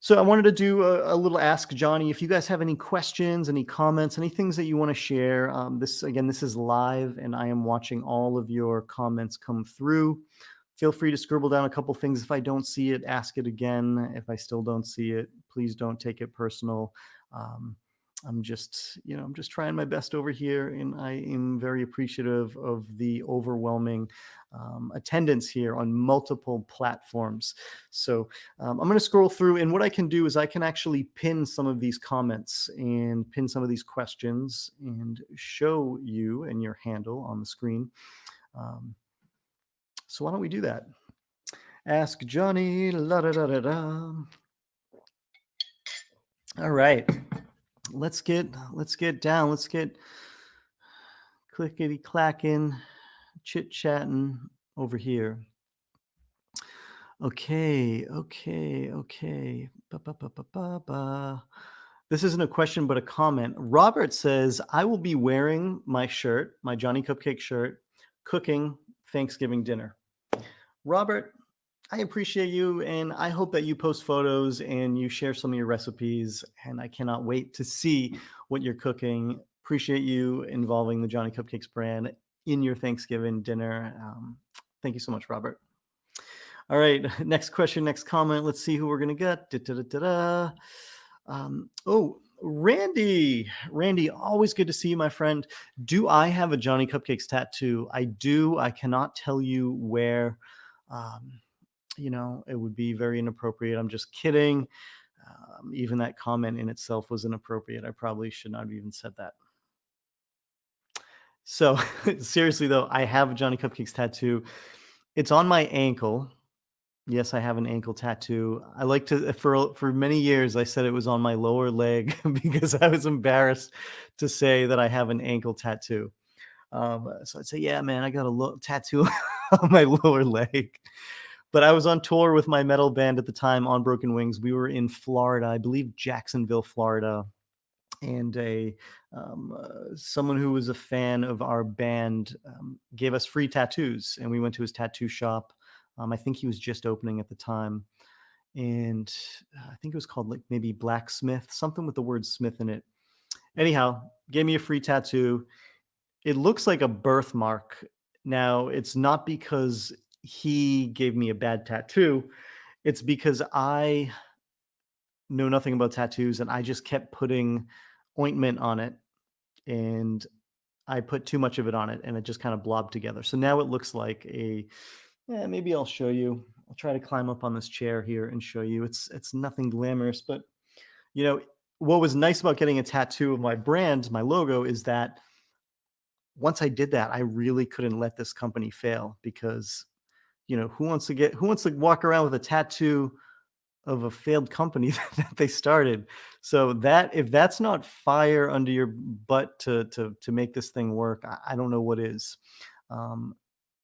So I wanted to do a little Ask Johnny. If you guys have any questions, any comments, any things that you want to share, this is live, and I am watching all of your comments come through. Feel free to scribble down a couple things. If I don't see it, ask it again. If I still don't see it, please don't take it personal. I'm just trying my best over here, and I am very appreciative of the overwhelming attendance here on multiple platforms. So I'm going to scroll through, and what I can do is I can actually pin some of these comments and pin some of these questions and show you and your handle on the screen. So why don't we do that? Ask Johnny, la da da da da. All right, let's get down. Let's get clickety clacking, chit chatting over here. Okay. Ba. This isn't a question, but a comment. Robert says, I will be wearing my shirt, my Johnny Cupcake shirt, cooking Thanksgiving dinner. Robert, I appreciate you, and I hope that you post photos and you share some of your recipes, and I cannot wait to see what you're cooking. Appreciate you involving the Johnny Cupcakes brand in your Thanksgiving dinner. Thank you so much, Robert. All right, next question, next comment. Let's see who we're going to get. Randy, always good to see you, my friend. Do I have a Johnny Cupcakes tattoo? I do. I cannot tell you where. It would be very inappropriate. I'm just kidding. Even that comment in itself was inappropriate. I probably should not have even said that. So seriously though, I have a Johnny Cupcakes tattoo. It's on my ankle. Yes, I have an ankle tattoo. I like to, for many years, I said it was on my lower leg because I was embarrassed to say that I have an ankle tattoo. So I'd say, yeah, man, I got a tattoo on my lower leg. But I was on tour with my metal band at the time, On Broken Wings. We were in Florida, I believe Jacksonville, Florida. And someone who was a fan of our band gave us free tattoos. And we went to his tattoo shop. I think he was just opening at the time. and I think it was called like maybe Blacksmith, something with the word Smith in it. Anyhow, gave me a free tattoo. It looks like a birthmark. Now, it's not because he gave me a bad tattoo. It's because I know nothing about tattoos and I just kept putting ointment on it, and I put too much of it on it and it just kind of blobbed together. So now it looks like maybe I'll show you. I'll try to climb up on this chair here and show you. It's nothing glamorous, but you know, what was nice about getting a tattoo of my brand, my logo, is that once I did that, I really couldn't let this company fail, because who wants to walk around with a tattoo of a failed company that they started? So that, if that's not fire under your butt to make this thing work, I don't know what is.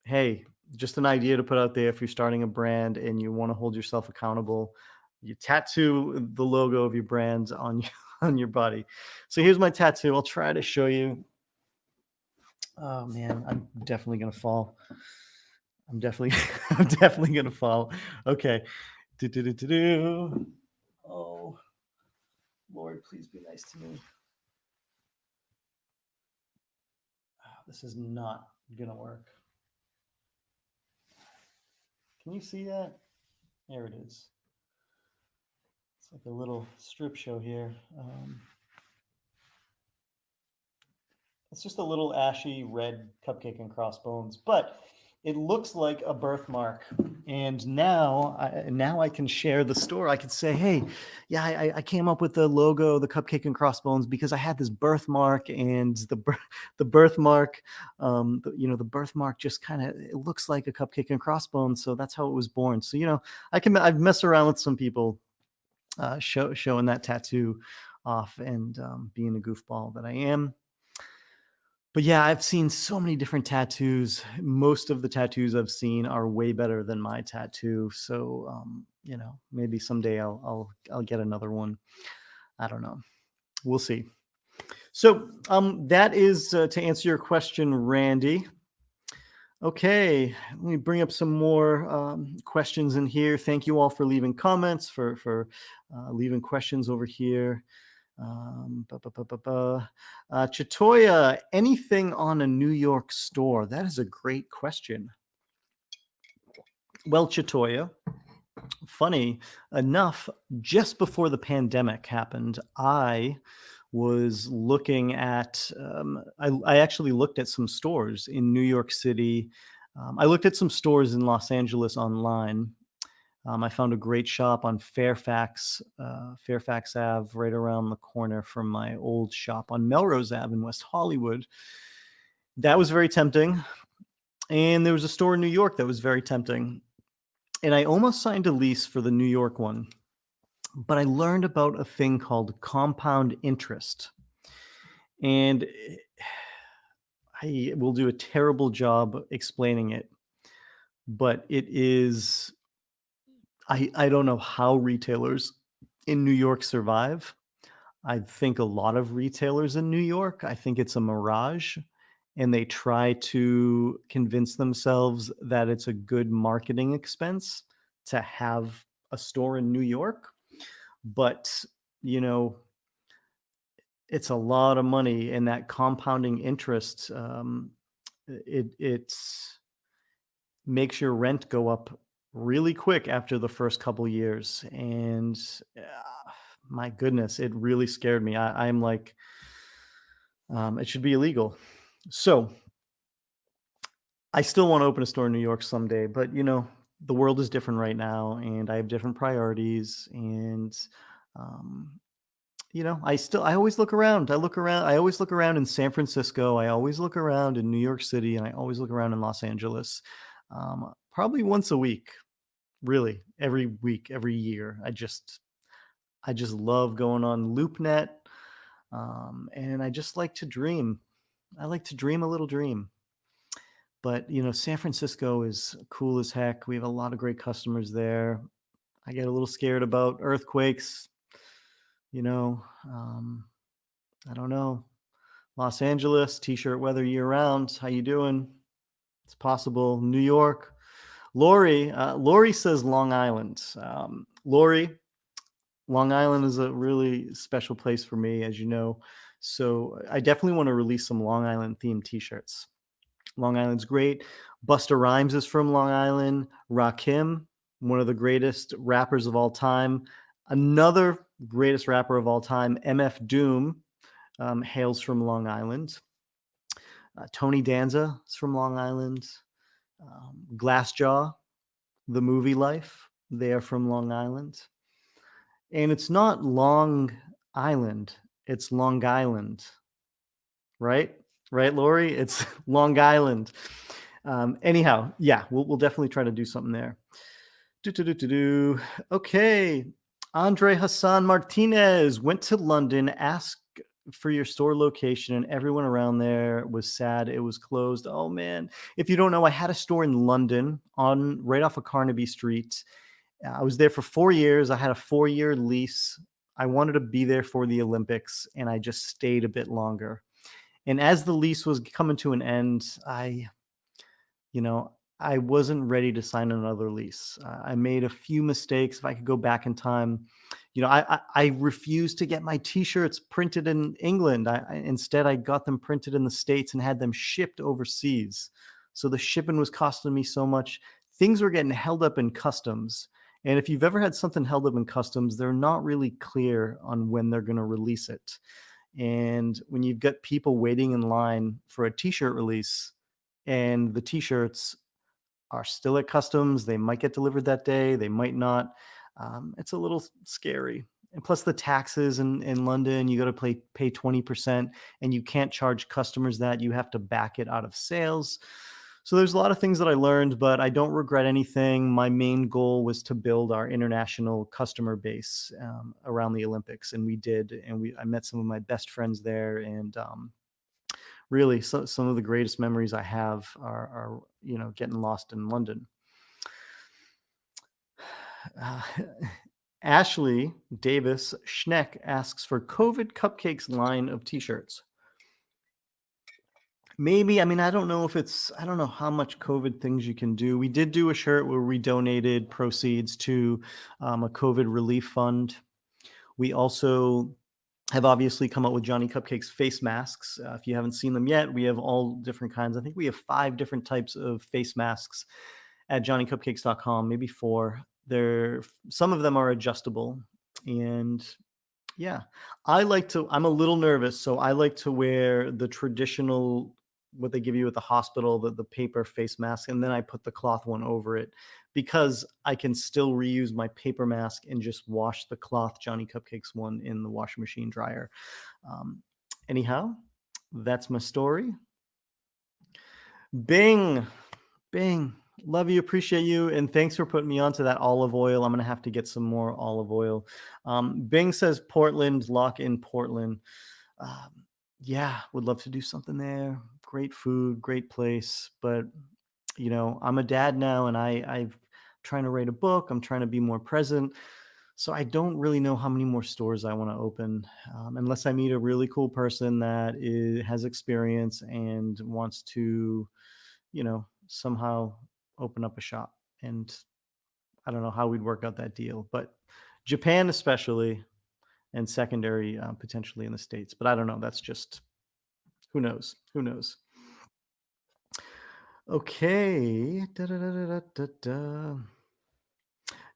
Hey, just an idea to put out there. If you're starting a brand and you want to hold yourself accountable, you tattoo the logo of your brand on on your body. So here's my tattoo. I'll try to show you. Oh man, I'm definitely gonna fall. I'm definitely I'm definitely gonna fall. Okay. Do. Oh Lord, please be nice to me. This is not gonna work. Can you see that? There it is. It's like a little strip show here. It's just a little ashy red cupcake and crossbones, but it looks like a birthmark. And now I can share the story. I could say, hey, yeah, I came up with the logo, the cupcake and crossbones, because I had this birthmark, and the birthmark, the birthmark just kind of, it looks like a cupcake and crossbones. So that's how it was born. So, I've messed around with some people showing that tattoo off, and being a goofball that I am. But yeah, I've seen so many different tattoos. Most of the tattoos I've seen are way better than my tattoo. So, maybe someday I'll get another one. I don't know. We'll see. So, that is to answer your question, Randy. Okay, let me bring up some more questions in here. Thank you all for leaving comments, for leaving questions over here. Chatoya, anything on a New York store? That is a great question. Well, Chatoya, funny enough, just before the pandemic happened, I was looking at, I actually looked at some stores in New York City. I looked at some stores in Los Angeles online. I found a great shop on Fairfax Ave, right around the corner from my old shop on Melrose Ave in West Hollywood. That was very tempting. And there was a store in New York that was very tempting. And I almost signed a lease for the New York one. But I learned about a thing called compound interest. And I will do a terrible job explaining it. But it is... I don't know how retailers in New York survive. I think a lot of retailers in New York, I think it's a mirage, and they try to convince themselves that it's a good marketing expense to have a store in New York. But, it's a lot of money, and that compounding interest, it makes your rent go up really quick after the first couple years. And my goodness, it really scared me. I'm like, it should be illegal. So I still want to open a store in New York someday, but the world is different right now, and I have different priorities. And I always look around. I always look around in San Francisco. I always look around in New York City, and I always look around in Los Angeles. Probably once a week. Really, every week, every year. I just love going on LoopNet, and I just like to dream. I like to dream a little dream. But San Francisco is cool as heck. We have a lot of great customers there. I get a little scared about earthquakes. I don't know. Los Angeles, t-shirt weather year round. How you doing? It's possible. New York. Lori says Long Island. Lori, Long Island is a really special place for me, as you know. So I definitely want to release some Long Island themed t-shirts. Long Island's great. Busta Rhymes is from Long Island. Rakim, one of the greatest rappers of all time. Another greatest rapper of all time, MF Doom, hails from Long Island. Tony Danza is from Long Island. Glassjaw, the movie Life, they are from Long Island. And it's not Long Island, it's Long Island, right? Right, Lori? It's Long Island. Anyhow, yeah, we'll definitely try to do something there. Okay. Andre Hassan Martinez went to London, asked for your store location, and everyone around there was sad it was closed. Oh man. If you don't know, I had a store in London on right off of Carnaby Street. I was there for 4 years. I had a 4-year lease. I wanted to be there for the Olympics, and I just stayed a bit longer. And as the lease was coming to an end, I wasn't ready to sign another lease. I made a few mistakes. If I could go back in time, I refused to get my t-shirts printed in England. Instead, I got them printed in the States and had them shipped overseas. So the shipping was costing me so much. Things were getting held up in customs. And if you've ever had something held up in customs, they're not really clear on when they're going to release it. And when you've got people waiting in line for a t-shirt release and the t-shirts are still at customs, they might get delivered that day, they might not. It's a little scary. And plus the taxes in London, you got to pay 20% and you can't charge customers that. You have to back it out of sales. So there's a lot of things that I learned, but I don't regret anything. My main goal was to build our international customer base around the Olympics, and we did. And I met some of my best friends there, and really, some of the greatest memories I have are getting lost in London. Ashley Davis Schneck asks for COVID Cupcakes line of t-shirts. Maybe, I don't know how much COVID things you can do. We did do a shirt where we donated proceeds to a COVID relief fund. We also have obviously come up with Johnny Cupcakes face masks. If you haven't seen them yet, we have all different kinds. I think we have 5 different types of face masks at johnnycupcakes.com, maybe 4. Some of them are adjustable, and yeah, I'm a little nervous, so I like to wear the traditional, what they give you at the hospital, the paper face mask, and then I put the cloth one over it because I can still reuse my paper mask and just wash the cloth Johnny Cupcakes one in the washing machine dryer. Anyhow, that's my story. Bing, love you, appreciate you, and thanks for putting me onto that olive oil. I'm going to have to get some more olive oil. Bing says Portland, lock in Portland. Yeah, would love to do something there. Great food, great place. But, I'm a dad now, and I'm trying to write a book. I'm trying to be more present. So I don't really know how many more stores I want to open unless I meet a really cool person that has experience and wants to, somehow open up a shop. And I don't know how we'd work out that deal. But Japan especially, and secondary potentially in the States. But I don't know. That's just, who knows? Okay.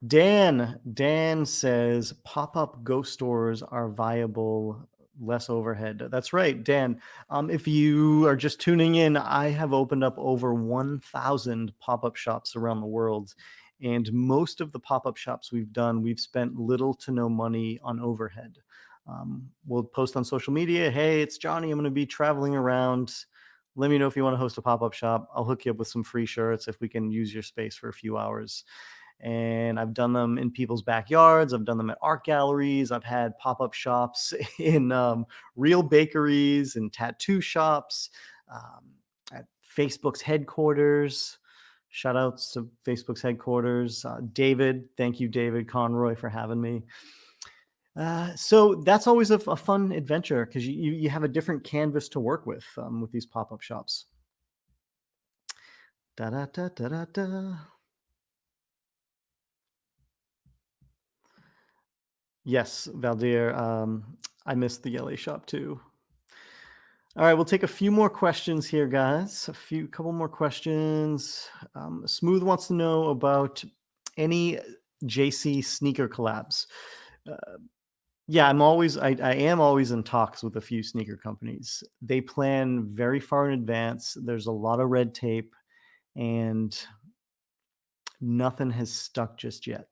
Dan says pop-up ghost stores are viable, less overhead. That's right, Dan. If you are just tuning in, I have opened up over 1,000 pop-up shops around the world. And most of the pop-up shops we've done, we've spent little to no money on overhead. We'll post on social media, hey, it's Johnny, I'm going to be traveling around. Let me know if you want to host a pop-up shop. I'll hook you up with some free shirts if we can use your space for a few hours. And I've done them in people's backyards. I've done them at art galleries. I've had pop-up shops in real bakeries and tattoo shops, at Facebook's headquarters. Shout outs to Facebook's headquarters. David, thank you, David Conroy, for having me. So that's always a fun adventure because you have a different canvas to work with these pop-up shops. Yes, Valdir. I missed the LA shop too. All right, we'll take a few more questions here, guys. Couple more questions. Smooth wants to know about any JC sneaker collabs. Yeah, I am always in talks with a few sneaker companies. They plan very far in advance. There's a lot of red tape, and nothing has stuck just yet.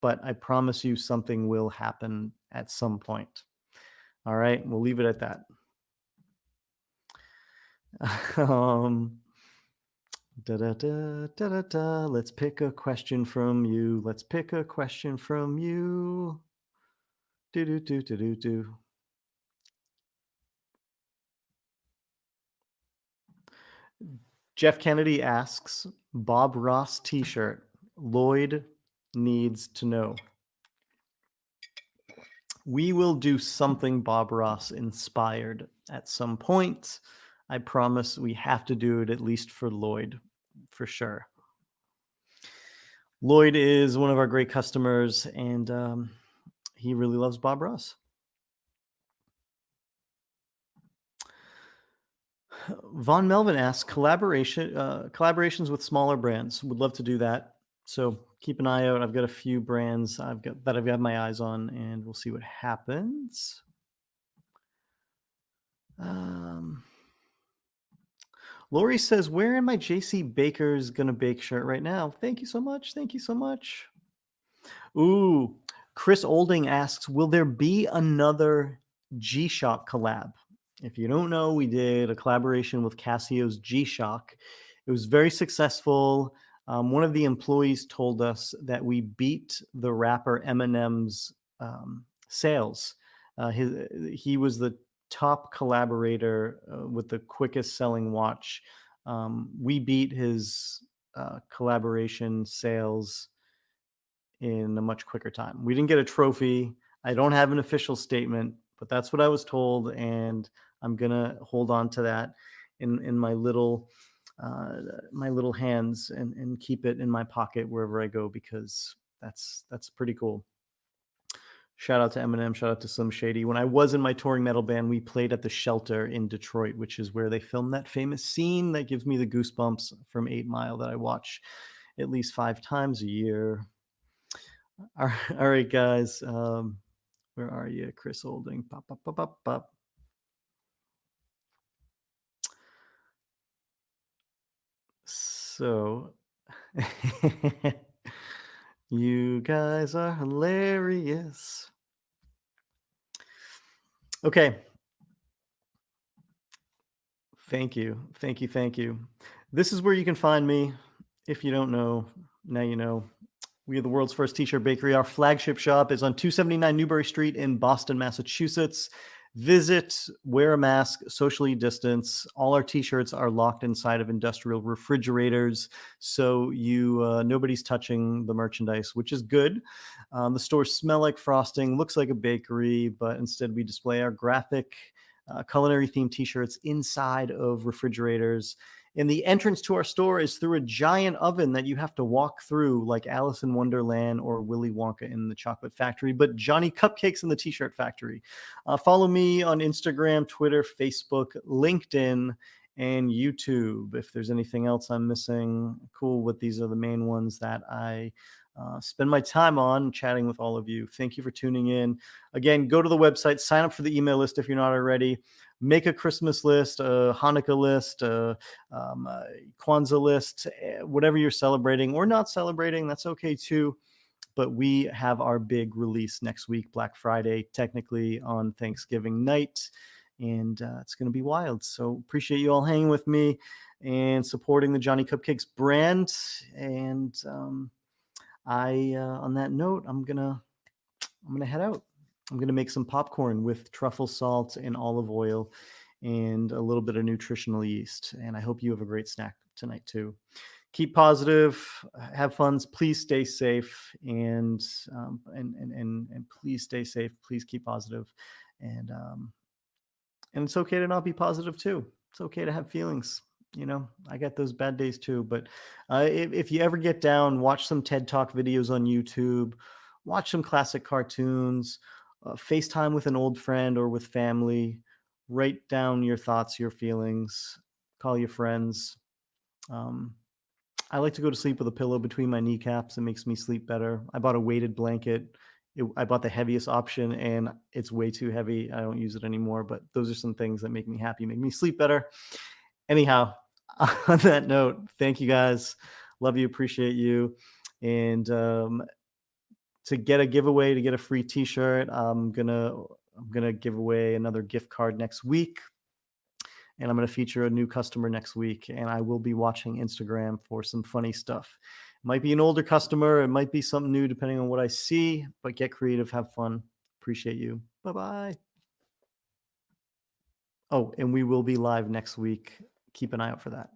But I promise you something will happen at some point. All right, we'll leave it at that. Let's pick a question from you. Do. Jeff Kennedy asks, Bob Ross t-shirt. Lloyd needs to know. We will do something Bob Ross inspired at some point. I promise we have to do it at least for Lloyd, for sure. Lloyd is one of our great customers, and he really loves Bob Ross. Von Melvin asks, collaborations with smaller brands. Would love to do that. So keep an eye out. I've got a few brands I've got my eyes on, and we'll see what happens. Lori says, wearing my JC Baker's Gonna Bake shirt right now. Thank you so much. Thank you so much. Ooh, Chris Olding asks, will there be another G-Shock collab? If you don't know, we did a collaboration with Casio's G-Shock. It was very successful. One of the employees told us that we beat the rapper Eminem's sales. He was the top collaborator with the quickest selling watch. We beat his collaboration sales in a much quicker time. We didn't get a trophy. I don't have an official statement, but that's what I was told, and I'm gonna hold on to that in my little hands and keep it in my pocket wherever I go, because that's pretty cool. Shout out to Eminem, shout out to Slim Shady. When I was in my touring metal band, we played at the Shelter in Detroit, which is where they filmed that famous scene that gives me the goosebumps from 8 Mile that I watch at least 5 times a year. All right, guys. Where are you, Chris Olding? Pop. So, you guys are hilarious. Okay. Thank you. This is where you can find me. If you don't know, now you know. We are the world's first t-shirt bakery. Our flagship shop is on 279 Newbury Street in Boston, Massachusetts. Visit, wear a mask, socially distance. All our t-shirts are locked inside of industrial refrigerators, so nobody's touching the merchandise, which is good. The stores smell like frosting, looks like a bakery, but instead we display our graphic, culinary themed t-shirts inside of refrigerators. And the entrance to our store is through a giant oven that you have to walk through, like Alice in Wonderland or Willy Wonka in the Chocolate Factory, but Johnny Cupcakes in the T-shirt Factory. Follow me on Instagram, Twitter, Facebook, LinkedIn, and YouTube. If there's anything else I'm missing, cool. But these are the main ones that I spend my time on, chatting with all of you. Thank you for tuning in. Again, go to the website, sign up for the email list if you're not already. Make a Christmas list, a Hanukkah list, a Kwanzaa list, whatever you're celebrating or not celebrating, that's okay too. But we have our big release next week, Black Friday, technically on Thanksgiving night. And it's going to be wild. So appreciate you all hanging with me and supporting the Johnny Cupcakes brand. And on that note, I'm gonna head out. I'm going to make some popcorn with truffle salt and olive oil and a little bit of nutritional yeast. And I hope you have a great snack tonight too. Keep positive, have fun. Please stay safe, and please stay safe. Please keep positive, and it's okay to not be positive too. It's okay to have feelings. You know, I got those bad days too. But if you ever get down, watch some TED Talk videos on YouTube. watch some classic cartoons, FaceTime with an old friend or with family, write down your thoughts, your feelings, call your friends. I like to go to sleep with a pillow between my kneecaps. It makes me sleep better. I bought a weighted blanket. I bought the heaviest option and it's way too heavy. I don't use it anymore, but those are some things that make me happy, make me sleep better. Anyhow, on that note, thank you guys. Love you, appreciate you. And to get a giveaway, to get a free t-shirt, I'm gonna give away another gift card next week. And I'm going to feature a new customer next week. And I will be watching Instagram for some funny stuff. It might be an older customer. It might be something new depending on what I see. But get creative, have fun. Appreciate you. Bye-bye. Oh, and we will be live next week. Keep an eye out for that.